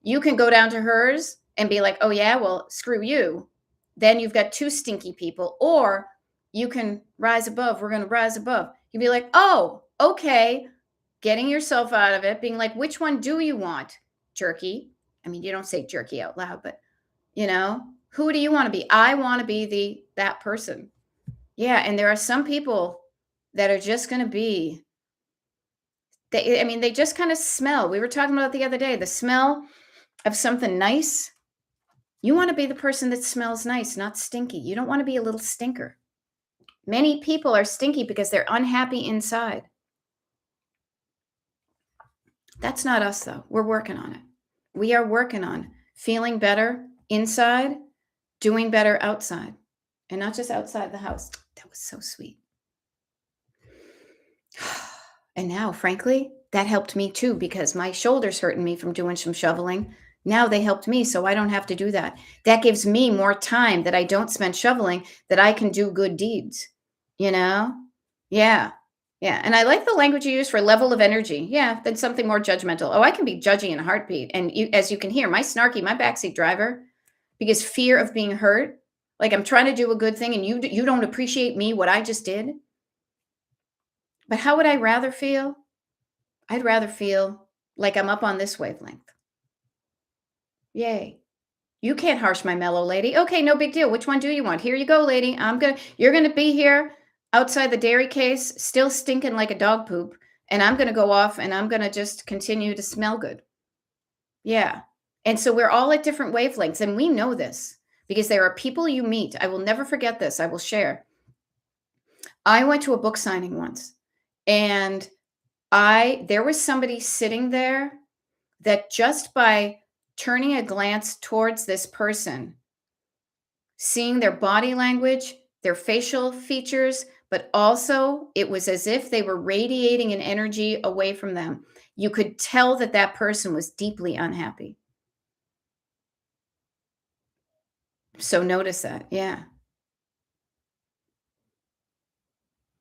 You can go down to hers and be like, oh yeah, well, screw you. Then you've got two stinky people. Or you can rise above. We're going to rise above. You'd be like, oh, okay. Getting yourself out of it, being like, which one do you want? Jerky. I mean, you don't say jerky out loud, but who do you want to be? I want to be that person. Yeah. And there are some people that are just going to be, they just kind of smell. We were talking about the other day, the smell of something nice. You want to be the person that smells nice, not stinky. You don't want to be a little stinker. Many people are stinky because they're unhappy inside. That's not us, though. We're working on it. We are working on feeling better inside, doing better outside, and not just outside the house. That was so sweet. And now, frankly, that helped me too, because my shoulder's hurting me from doing some shoveling. Now they helped me, so I don't have to do that. That gives me more time that I don't spend shoveling, that I can do good deeds, Yeah. Yeah. And I like the language you use for level of energy. Yeah. Than something more judgmental. Oh, I can be judgy in a heartbeat. And as you can hear, my backseat driver, because fear of being hurt, like I'm trying to do a good thing and you don't appreciate me, what I just did. But how would I rather feel? I'd rather feel like I'm up on this wavelength. Yay. You can't harsh my mellow lady. Okay, no big deal. Which one do you want? Here you go, lady. You're going to be here outside the dairy case, still stinking like a dog poop. And I'm going to go off and I'm going to just continue to smell good. Yeah. And so we're all at different wavelengths. And we know this because there are people you meet. I will never forget this. I will share. I went to a book signing once and there was somebody sitting there that just by turning a glance towards this person, seeing their body language, their facial features, but also it was as if they were radiating an energy away from them. You could tell that person was deeply unhappy. So notice that. Yeah.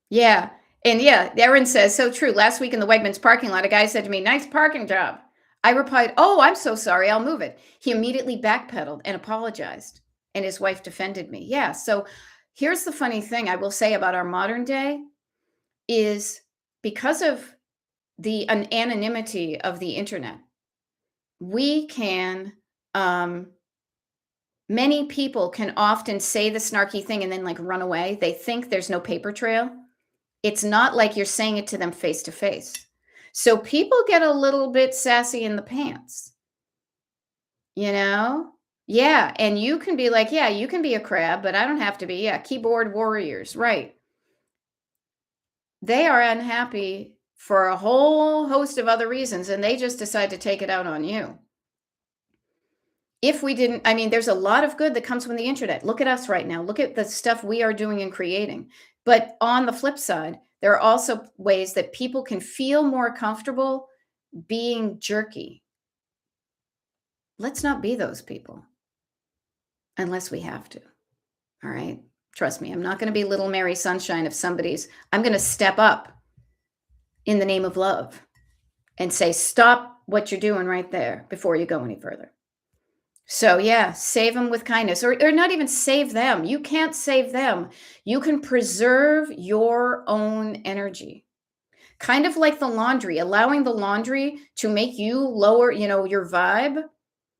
Yeah. And yeah, Erin says, so true. Last week in the Wegmans parking lot, a guy said to me, nice parking job. I replied, oh, I'm so sorry. I'll move it. He immediately backpedaled and apologized. And his wife defended me. Yeah. So Here's the funny thing I will say about our modern day is because of the anonymity of the internet, we can, um, many people can often say the snarky thing and then like run away. They think there's no paper trail. It's not like you're saying it to them face to face. So people get a little bit sassy in the pants, you know? Yeah. And you can be like, yeah, you can be a crab, but I don't have to be. Yeah. Keyboard warriors. Right. They are unhappy for a whole host of other reasons, and they just decide to take it out on you. If we didn't, I mean, there's a lot of good that comes from the internet. Look at us right now. Look at the stuff we are doing and creating. But on the flip side, there are also ways that people can feel more comfortable being jerky. Let's not be those people unless we have to. All right. Trust me, I'm not going to be little Mary Sunshine if I'm going to step up in the name of love and say, stop what you're doing right there before you go any further. So yeah, save them with kindness, or not even save them. You can't save them. You can preserve your own energy. Kind of like the laundry, allowing the laundry to make you lower, your vibe,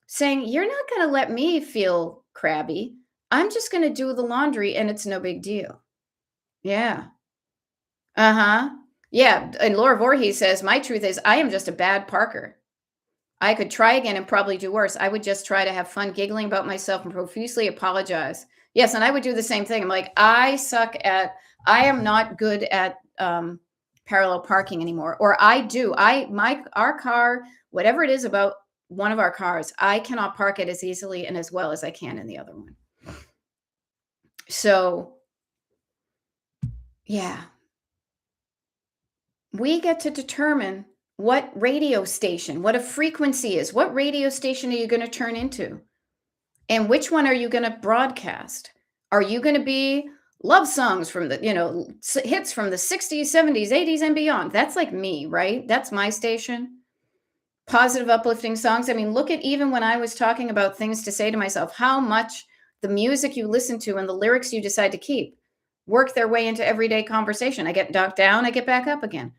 saying, you're not going to let me feel crabby. I'm just going to do the laundry and it's no big deal. Yeah. Uh-huh. Yeah. And Laura Voorhees says, my truth is I am just a bad Parker. I could try again and probably do worse. I would just try to have fun giggling about myself and profusely apologize. Yes, and I would do the same thing. I'm like, I am not good at parallel parking anymore. Or our car, whatever it is about one of our cars, I cannot park it as easily and as well as I can in the other one. So, yeah. We get to determine what a frequency is. What radio station are you going to turn into? And which one are you going to broadcast? Are you going to be love songs from the, hits from the 60s, 70s, 80s, and beyond? That's like me, right? That's my station. Positive, uplifting songs. I mean, look at even when I was talking about things to say to myself, how much the music you listen to and the lyrics you decide to keep work their way into everyday conversation. I get knocked down, I get back up again.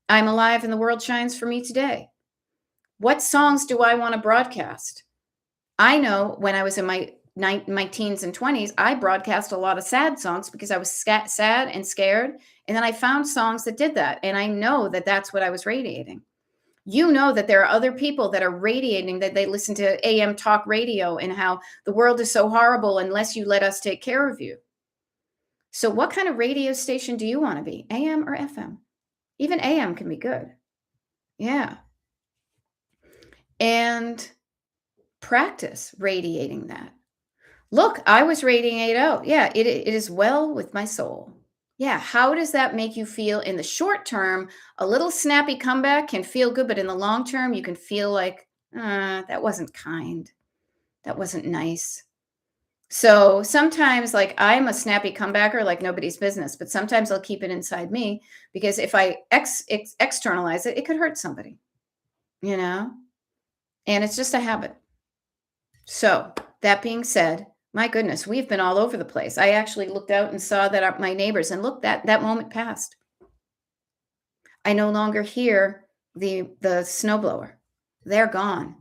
I'm alive and the world shines for me today. What songs do I want to broadcast? I know when I was in my teens and 20s, I broadcast a lot of sad songs because I was sad and scared. And then I found songs that did that. And I know that that's what I was radiating. You know that there are other people that are radiating that they listen to AM talk radio and how the world is so horrible unless you let us take care of you. So what kind of radio station do you want to be? AM or FM? Even AM can be good. Yeah. And practice radiating that. Look, I was radiating out. Yeah, it is well with my soul. Yeah. How does that make you feel in the short term? A little snappy comeback can feel good, but in the long term, you can feel like, that wasn't kind. That wasn't nice. So sometimes, like, I'm a snappy comebacker like nobody's business, but sometimes I'll keep it inside me because if I externalize it, it could hurt somebody, and it's just a habit. So that being said, my goodness, we've been all over the place. I actually looked out and saw that my neighbors, and look, that moment passed. I no longer hear the snowblower. They're gone.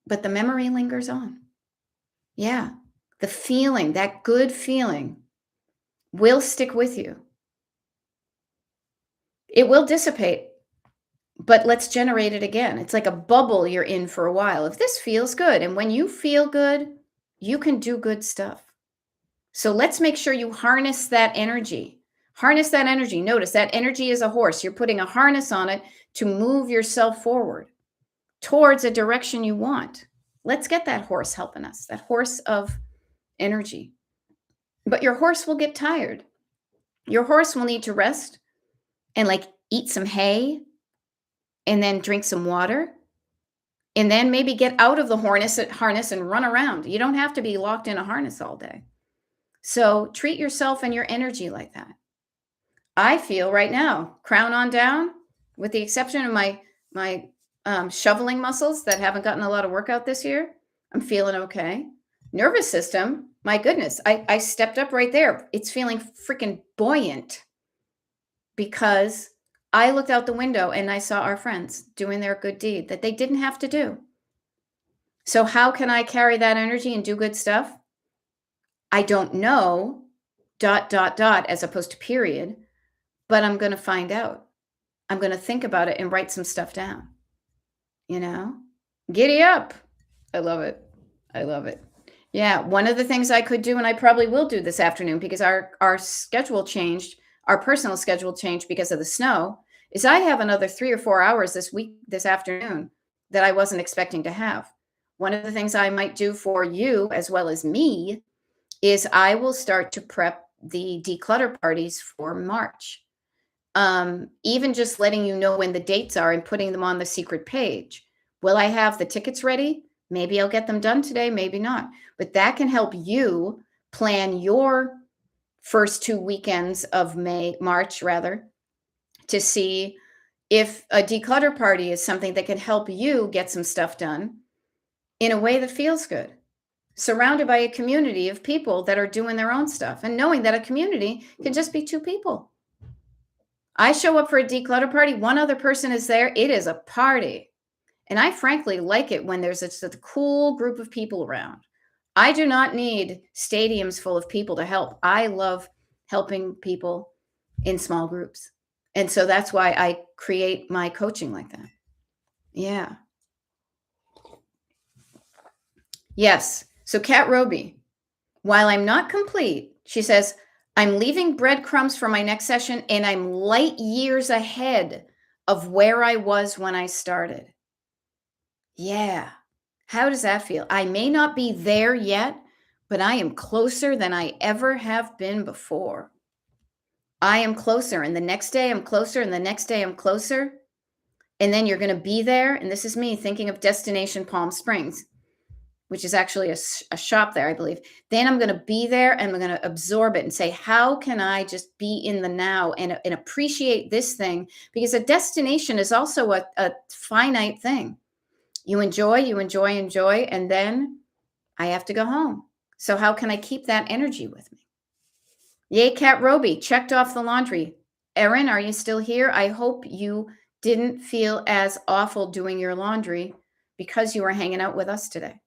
But the memory lingers on. Yeah. The feeling, that good feeling will stick with you. It will dissipate, but let's generate it again. It's like a bubble you're in for a while. If this feels good, and when you feel good, you can do good stuff. So let's make sure you harness that energy. Harness that energy. Notice that energy is a horse. You're putting a harness on it to move yourself forward towards a direction you want. Let's get that horse helping us, that horse of energy. But your horse will get tired. Your horse will need to rest and like eat some hay and then drink some water and then maybe get out of the harness and run around. You don't have to be locked in a harness all day. So treat yourself and your energy like that. I feel right now, crown on down, with the exception of my shoveling muscles that haven't gotten a lot of workout this year, I'm feeling okay. Nervous system, My goodness, I stepped up right there. It's feeling freaking buoyant because I looked out the window and I saw our friends doing their good deed that they didn't have to do. So how can I carry that energy and do good stuff? I don't know, dot, dot, dot, as opposed to period, but I'm going to find out. I'm going to think about it and write some stuff down, you know? Giddy up. I love it. I love it. Yeah, one of the things I could do, and I probably will do this afternoon because our schedule changed, our personal schedule changed because of the snow, is I have another 3 or 4 hours this afternoon that I wasn't expecting to have. One of the things I might do for you as well as me is I will start to prep the declutter parties for March. Even just letting you know when the dates are and putting them on the secret page. Will I have the tickets ready? Maybe I'll get them done today, maybe not. But that can help you plan your first 2 weekends of March rather, to see if a declutter party is something that can help you get some stuff done in a way that feels good. Surrounded by a community of people that are doing their own stuff and knowing that a community can just be 2 people. I show up for a declutter party, one other person is there, it is a party. And I frankly like it when there's a cool group of people around. I do not need stadiums full of people to help. I love helping people in small groups. And so that's why I create my coaching like that. Yeah. Yes. So Kat Roby, while I'm not complete, she says, I'm leaving breadcrumbs for my next session and I'm light years ahead of where I was when I started. Yeah. How does that feel? I may not be there yet, but I am closer than I ever have been before. I am closer. And the next day I'm closer. And the next day I'm closer. And then you're going to be there. And this is me thinking of Destination Palm Springs, which is actually a shop there, I believe. Then I'm going to be there and I'm going to absorb it and say, how can I just be in the now and appreciate this thing? Because a destination is also a finite thing. You enjoy, and then I have to go home. So how can I keep that energy with me? Yay, Kat Roby, checked off the laundry. Erin, are you still here? I hope you didn't feel as awful doing your laundry because you were hanging out with us today.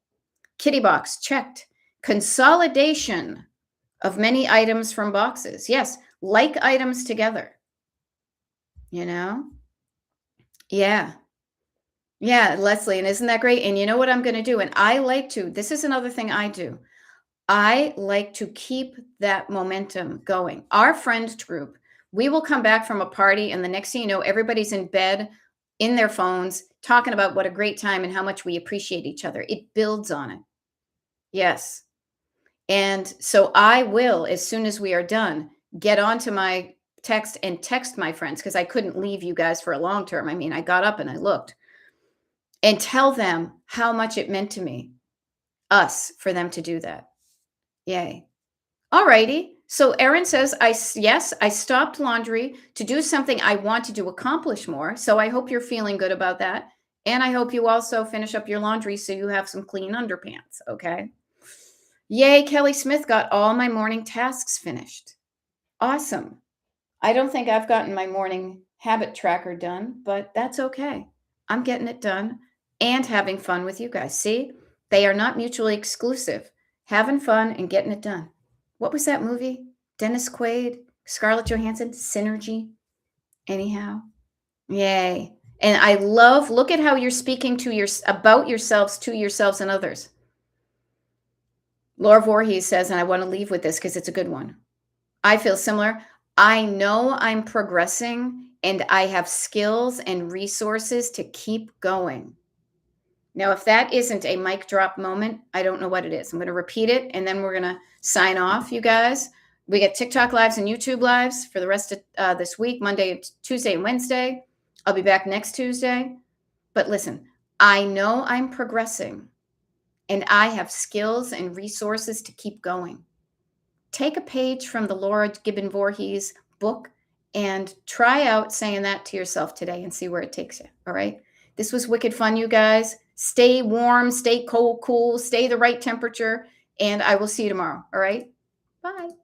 Kitty box, checked. Consolidation of many items from boxes. Yes, like items together. You know? Yeah. Yeah, Leslie, and isn't that great? And you know what I'm going to do? And I like to, this is another thing I do. I like to keep that momentum going. Our friend group, we will come back from a party, and the next thing you know, everybody's in bed, in their phones, talking about what a great time and how much we appreciate each other. It builds on it. Yes. And so I will, as soon as we are done, get onto my text and text my friends because I couldn't leave you guys for a long term. I mean, I got up and I looked. And tell them how much it meant to me, us, for them to do that. Yay. All righty. So Erin says, yes, I stopped laundry to do something I wanted to accomplish more. So I hope you're feeling good about that. And I hope you also finish up your laundry so you have some clean underpants. Okay. Yay. Kelly Smith got all my morning tasks finished. Awesome. I don't think I've gotten my morning habit tracker done, but that's okay. I'm getting it done and having fun with you guys. See, they are not mutually exclusive. Having fun and getting it done. What was that movie? Dennis Quaid, Scarlett Johansson, Synergy. Anyhow, yay. And I love, look at how you're speaking about yourselves, to yourselves and others. Laura Voorhees says, and I want to leave with this because it's a good one. I feel similar. I know I'm progressing and I have skills and resources to keep going. Now, if that isn't a mic drop moment, I don't know what it is. I'm going to repeat it and then we're going to sign off, you guys. We get TikTok lives and YouTube lives for the rest of this week, Monday, Tuesday, and Wednesday. I'll be back next Tuesday. But listen, I know I'm progressing and I have skills and resources to keep going. Take a page from the Laura Gibbon Voorhees book and try out saying that to yourself today and see where it takes you. All right. This was wicked fun, you guys. Stay warm, stay cool, stay the right temperature, and I will see you tomorrow. All right? Bye.